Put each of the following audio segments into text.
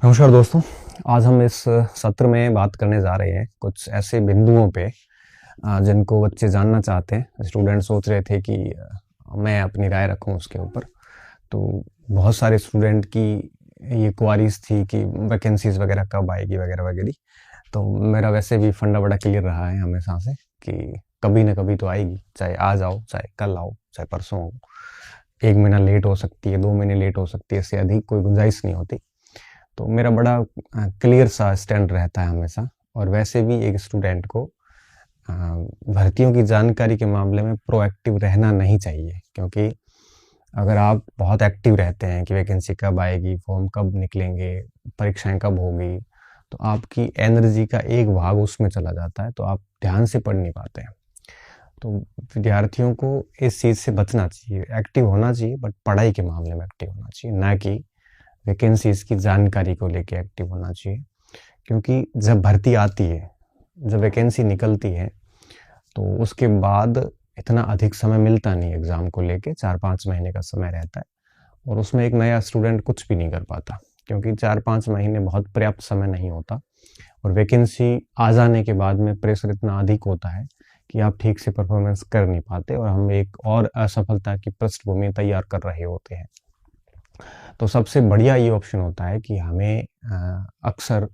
नमस्कार दोस्तों। आज हम इस सत्र में बात करने जा रहे हैं कुछ ऐसे बिंदुओं पे जिनको बच्चे जानना चाहते हैं। स्टूडेंट सोच रहे थे कि मैं अपनी राय रखूं उसके ऊपर। तो बहुत सारे स्टूडेंट की ये क्वारीज थी कि वैकेंसीज वगैरह कब आएगी वगैरह वगैरह। तो मेरा वैसे भी फंडा बड़ा क्लियर रहा है हमेशा से कि कभी ना कभी तो आएगी, चाहे आज आओ, चाहे कल आओ, चाहे परसों आओ। 1 महीना लेट हो सकती है, 2 महीने लेट हो सकती है, इससे अधिक कोई गुंजाइश नहीं होती। तो मेरा बड़ा क्लियर सा स्टैंड रहता है हमेशा। और वैसे भी एक स्टूडेंट को भर्तियों की जानकारी के मामले में प्रोएक्टिव रहना नहीं चाहिए, क्योंकि अगर आप बहुत एक्टिव रहते हैं कि वैकेंसी कब आएगी, फॉर्म कब निकलेंगे, परीक्षाएं कब होगी, तो आपकी एनर्जी का एक भाग उसमें चला जाता है, तो आप ध्यान से पढ़ नहीं पाते हैं। तो विद्यार्थियों को इस चीज़ से बचना चाहिए, एक्टिव होना चाहिए, बट पढ़ाई के मामले में एक्टिव होना चाहिए, ना कि वैकेंसीज की जानकारी को लेके एक्टिव होना चाहिए। क्योंकि जब भर्ती आती है, जब वैकेंसी निकलती है, तो उसके बाद इतना अधिक समय मिलता नहीं एग्ज़ाम को लेके। 4-5 महीने का समय रहता है और उसमें एक नया स्टूडेंट कुछ भी नहीं कर पाता, क्योंकि 4-5 महीने बहुत पर्याप्त समय नहीं होता। और वैकेंसी आ जाने के बाद में प्रेशर इतना अधिक होता है कि आप ठीक से परफॉर्मेंस कर नहीं पाते और हम एक और असफलता की पृष्ठभूमि तैयार कर रहे होते हैं। तो सबसे बढ़िया ये ऑप्शन होता है कि हमें अक्सर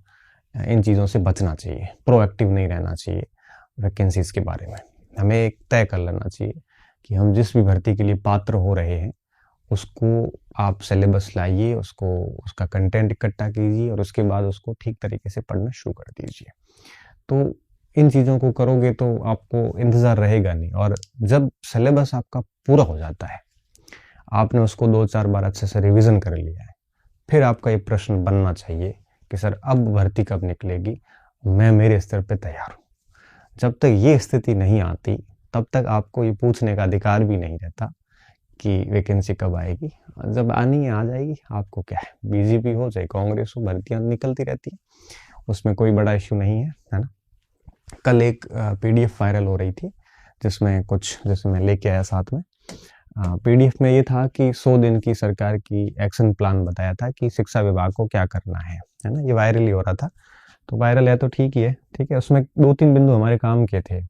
इन चीज़ों से बचना चाहिए, प्रोएक्टिव नहीं रहना चाहिए। वैकेंसीज के बारे में हमें एक तय कर लेना चाहिए कि हम जिस भी भर्ती के लिए पात्र हो रहे हैं, उसको आप सिलेबस लाइए, उसको उसका कंटेंट इकट्ठा कीजिए और उसके बाद उसको ठीक तरीके से पढ़ना शुरू कर दीजिए। तो इन चीज़ों को करोगे तो आपको इंतज़ार रहेगा नहीं। और जब सिलेबस आपका पूरा हो जाता है, आपने उसको 2-4 बार अच्छे से रिवीजन कर लिया है, फिर आपका ये प्रश्न बनना चाहिए कि सर अब भर्ती कब निकलेगी, मैं मेरे स्तर पे तैयार हूँ। जब तक ये स्थिति नहीं आती, तब तक आपको ये पूछने का अधिकार भी नहीं रहता कि वैकेंसी कब आएगी। जब आनी है आ जाएगी, आपको क्या है, बीजेपी हो चाहे कांग्रेस हो, भर्तियाँ निकलती रहती है, उसमें कोई बड़ा इश्यू नहीं है ना। कल एक पीडीएफ वायरल हो रही थी जिसमें कुछ, जैसे मैं लेके आया साथ में, पीडीएफ में ये था कि 100 दिन की सरकार की एक्शन प्लान बताया था कि शिक्षा विभाग को क्या करना है ना। ये वायरल ही हो रहा था, तो वायरल है तो ठीक ही है, ठीक है। उसमें 2-3 बिंदु हमारे काम के थे।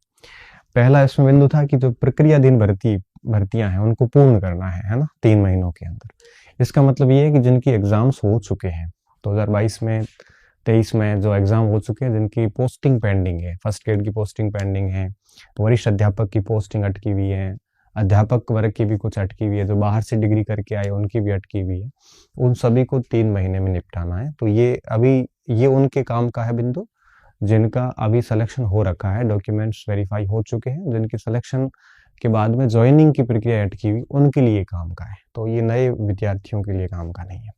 पहला इसमें बिंदु था कि जो प्रक्रियाधीन भर्तियां हैं उनको पूर्ण करना है ना, 3 महीनों के अंदर। इसका मतलब ये है कि जिनकी एग्जाम्स हो चुके हैं 2022 में, 23 में जो एग्जाम हो चुके हैं, जिनकी पोस्टिंग पेंडिंग है, फर्स्ट ग्रेड की पोस्टिंग पेंडिंग है, वरिष्ठ अध्यापक की पोस्टिंग अटकी हुई है, अध्यापक वर्ग की भी कुछ अटकी हुई है, जो बाहर से डिग्री करके आए उनकी भी अटकी हुई है, उन सभी को 3 महीने में निपटाना है। तो ये उनके काम का है बिंदु जिनका अभी सिलेक्शन हो रखा है, डॉक्यूमेंट्स वेरीफाई हो चुके हैं, जिनकी सिलेक्शन के बाद में ज्वाइनिंग की प्रक्रिया अटकी हुई, उनके लिए काम का है। तो ये नए विद्यार्थियों के लिए काम का नहीं है।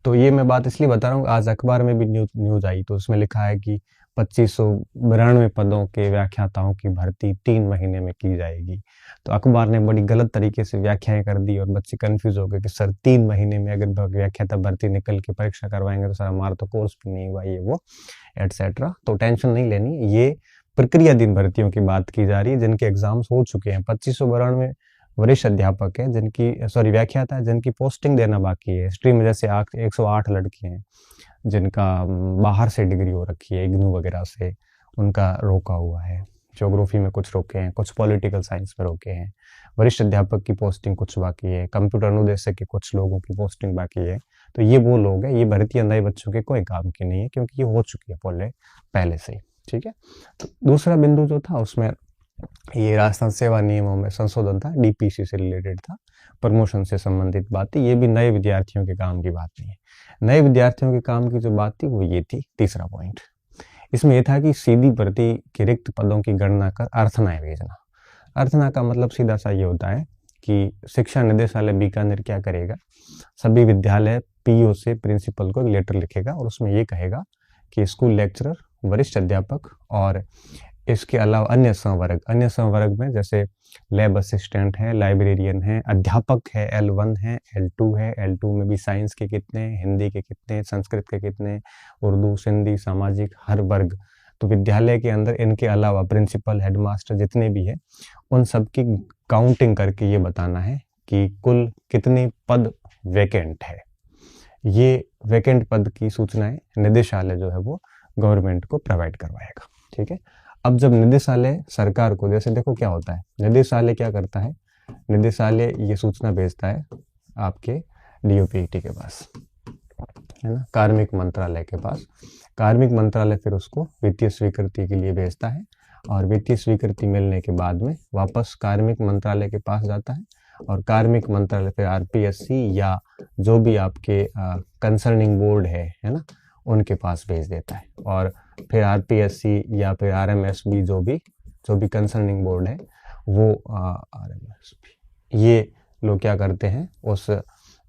तो ये मैं बात इसलिए बता रहा हूँ, आज अखबार में भी न्यूज आई, तो उसमें लिखा है कि 2592 पदों के व्याख्याताओं की भर्ती 3 महीने में की जाएगी। तो अखबार ने बड़ी गलत तरीके से व्याख्याएं कर दी और बच्चे कंफ्यूज हो गए कि सर 3 महीने में अगर व्याख्याता भर्ती निकल के परीक्षा करवाएंगे तो सर हमारा तो कोर्स भी नहीं हुआ, ये वो एटसेट्रा। तो टेंशन नहीं लेनी, ये प्रक्रियाधीन भर्तियों की बात की जा रही है जिनके एग्जाम्स हो चुके हैं। 2592 वरिष्ठ अध्यापक है जिनकी व्याख्याता है जिनकी पोस्टिंग देना बाकी है। हिस्ट्री में जैसे 108 लड़के हैं जिनका बाहर से डिग्री हो रखी है, इग्नू वगैरह से, उनका रोका हुआ है। ज्योग्राफी में कुछ रोके हैं, कुछ पॉलिटिकल साइंस में रोके हैं। वरिष्ठ अध्यापक की पोस्टिंग कुछ बाकी है, कंप्यूटर अनुदेशक के कुछ लोगों की पोस्टिंग बाकी है। तो ये वो लोग हैं, ये भर्ती नए बच्चों के कोई काम की नहीं है, क्योंकि ये हो चुकी है पहले से ही, ठीक है। तो दूसरा बिंदु जो था उसमें ये राजस्थान सेवा नियमों में संशोधन था, डीपीसी से रिलेटेड था, प्रमोशन से संबंधित बात थी। ये भी नए विद्यार्थियों के काम की बात नहीं है। नए विद्यार्थियों के काम की जो बात थी वो ये थी, तीसरा पॉइंट इसमें यह था कि सीधी भर्ती के रिक्त पदों की गणना कर अर्थनाएं भेजना। अर्थना का मतलब सीधा सा ये होता है कि शिक्षा निदेशालय बीकानेर क्या करेगा, सभी विद्यालय पीओ से प्रिंसिपल को एक लेटर लिखेगा और उसमें ये कहेगा कि स्कूल लेक्चरर, वरिष्ठ अध्यापक और इसके अलावा अन्य संवर्ग में जैसे लैब असिस्टेंट है, लाइब्रेरियन है, अध्यापक है, L1 है, L2 है, L2 में भी साइंस के कितने, हिंदी के कितने, संस्कृत के कितने, उर्दू, सिंधी, सामाजिक, हर वर्ग। तो विद्यालय के अंदर इनके अलावा प्रिंसिपल, हेडमास्टर जितने भी हैं, उन सब की काउंटिंग करके ये बताना है कि कुल कितने पद वैकेंट है। ये वैकेंट पद की सूचनाएं निदेशालय जो है वो गवर्नमेंट को प्रोवाइड करवाएगा। ठीक है, अब जब निदेशालय सरकार को, जैसे देखो क्या होता है, निदेशालय क्या करता है, निदेशालय ये सूचना भेजता है आपके डीओपीटी के पास, है ना, कार्मिक मंत्रालय के पास। कार्मिक मंत्रालय फिर उसको वित्तीय स्वीकृति के लिए भेजता है और वित्तीय स्वीकृति मिलने के बाद में वापस कार्मिक मंत्रालय के पास जाता है और कार्मिक मंत्रालय फिर आरपीएससी या जो भी आपके कंसर्निंग बोर्ड है ना, उनके पास भेज देता है। और फिर आरपीएससी या फिर आरएमएसबी जो भी कंसर्निंग बोर्ड है वो आरएमएसबी, ये लोग क्या करते हैं, उस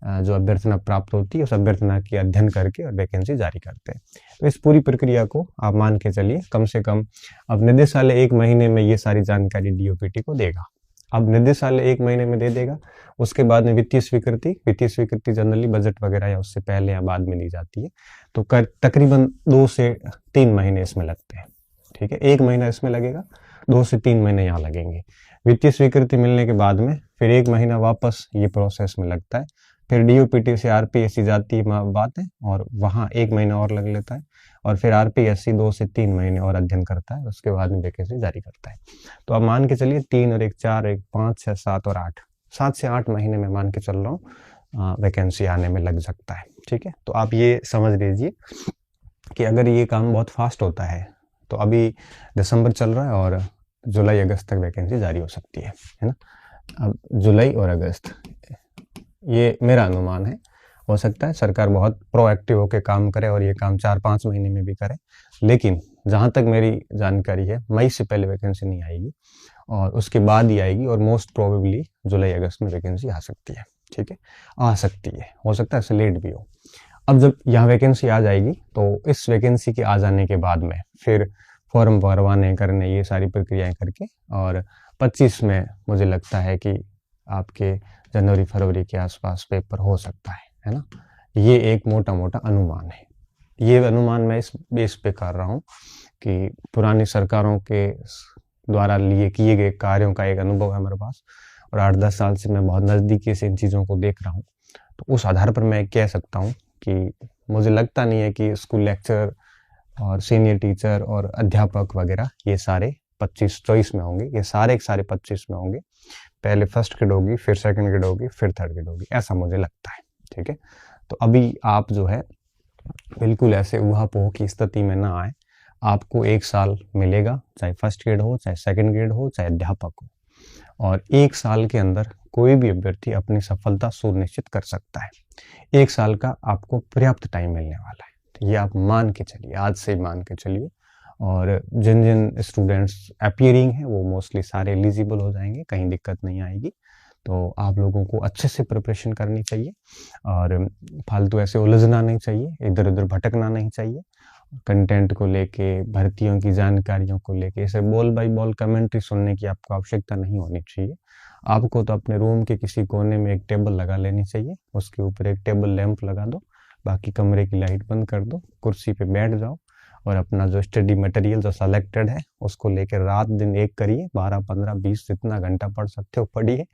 जो अभ्यर्थना प्राप्त होती है उस अभ्यर्थना की अध्ययन करके और वैकेंसी जारी करते हैं। तो इस पूरी प्रक्रिया को आप मान के चलिए कम से कम अब निदेशालय 1 महीने में ये सारी जानकारी डीओपीटी को देगा। अब निदेशालय 1 महीने में दे देगा, उसके बाद में वित्तीय स्वीकृति जनरली बजट वगैरह या उससे पहले या बाद में दी जाती है, तो तकरीबन 2 से 3 महीने इसमें लगते हैं। ठीक है, 1 महीना इसमें लगेगा, 2 से 3 महीने यहाँ लगेंगे। वित्तीय स्वीकृति मिलने के बाद में फिर 1 महीना वापस ये प्रोसेस में लगता है, फिर डीओपीटी से आरपीएससी जाती है बात है, और वहाँ 1 महीना और लग लेता है, और फिर आरपीएससी 2 से 3 महीने और अध्ययन करता है, उसके बाद में वैकेंसी जारी करता है। तो अब मान के चलिए 3 और 1 4, 1 5 6 7 और 8, 7 से 8 महीने में मान के चल रहा हूँ वैकेंसी आने में लग सकता है। ठीक है, तो आप ये समझ लीजिए कि अगर ये काम बहुत फास्ट होता है तो अभी दिसंबर चल रहा है और जुलाई अगस्त तक वैकेंसी जारी हो सकती है ना। अब जुलाई और अगस्त, ये मेरा अनुमान है, हो सकता है सरकार बहुत प्रोएक्टिव होकर काम करे और ये काम 4-5 महीने में भी करे, लेकिन जहाँ तक मेरी जानकारी है मई से पहले वैकेंसी नहीं आएगी और उसके बाद ही आएगी, और मोस्ट प्रोबेबली जुलाई अगस्त में वैकेंसी आ सकती है। ठीक है, आ सकती है, हो सकता है लेट भी हो। अब जब यहाँ वैकेंसी आ जाएगी तो इस वैकेंसी के आ जाने के बाद में फिर फॉर्म भरवाने करने ये सारी प्रक्रियाएं करके, और 25 में मुझे लगता है कि आपके जनवरी फरवरी के आसपास पेपर हो सकता है ना। ये एक मोटा मोटा अनुमान है। ये अनुमान मैं इस बेस पे कर रहा हूँ कि पुरानी सरकारों के द्वारा किए गए कार्यों का एक अनुभव है मेरे पास, और 8-10 साल से मैं बहुत नज़दीकी से इन चीज़ों को देख रहा हूँ। तो उस आधार पर मैं कह सकता हूँ कि मुझे लगता नहीं है कि स्कूल लेक्चरर और सीनियर टीचर और अध्यापक वगैरह ये सारे 25-24 में होंगे, ये सारे 25 में होंगे। पहले फर्स्ट ग्रेड होगी, फिर सेकंड ग्रेड होगी, फिर थर्ड ग्रेड होगी, ऐसा मुझे लगता है। ठीक है, तो अभी आप जो है बिल्कुल ऐसे ऊहापोह की स्थिति में ना आए। आपको 1 साल मिलेगा, चाहे फर्स्ट ग्रेड हो, चाहे सेकंड ग्रेड हो, चाहे अध्यापक हो, और 1 साल के अंदर कोई भी अभ्यर्थी अपनी सफलता सुनिश्चित कर सकता है। 1 साल का आपको पर्याप्त टाइम मिलने वाला है, तो ये आप मान के चलिए, आज से मान के चलिए। और जिन जिन स्टूडेंट्स अपीयरिंग हैं वो मोस्टली सारे एलिजिबल हो जाएंगे, कहीं दिक्कत नहीं आएगी। तो आप लोगों को अच्छे से प्रिपरेशन करनी चाहिए और फालतू ऐसे उलझना नहीं चाहिए, इधर उधर भटकना नहीं चाहिए। कंटेंट को लेके, भर्तियों की जानकारियों को लेके ऐसे बॉल बाई बॉल कमेंट्री सुनने की आपको आवश्यकता नहीं होनी चाहिए। आपको तो अपने रूम के किसी कोने में एक टेबल लगा लेनी चाहिए, उसके ऊपर एक टेबल लैंप लगा दो, बाकी कमरे की लाइट बंद कर दो, कुर्सी पे बैठ जाओ और अपना जो स्टडी मटेरियल जो सेलेक्टेड है उसको लेकर रात दिन एक करिए, 12, 15, 20 जितना घंटा पढ़ सकते हो पढ़िए,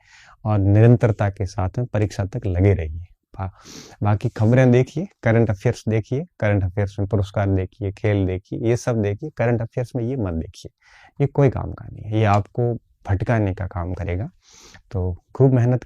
और निरंतरता के साथ में परीक्षा तक लगे रहिए। बाकी खबरें देखिए, करंट अफेयर्स देखिए, करंट अफेयर्स में पुरस्कार देखिए, खेल देखिए, ये सब देखिए। करंट अफेयर्स में ये मत देखिए, ये कोई काम का नहीं है, ये आपको भटकाने का काम करेगा। तो खूब मेहनत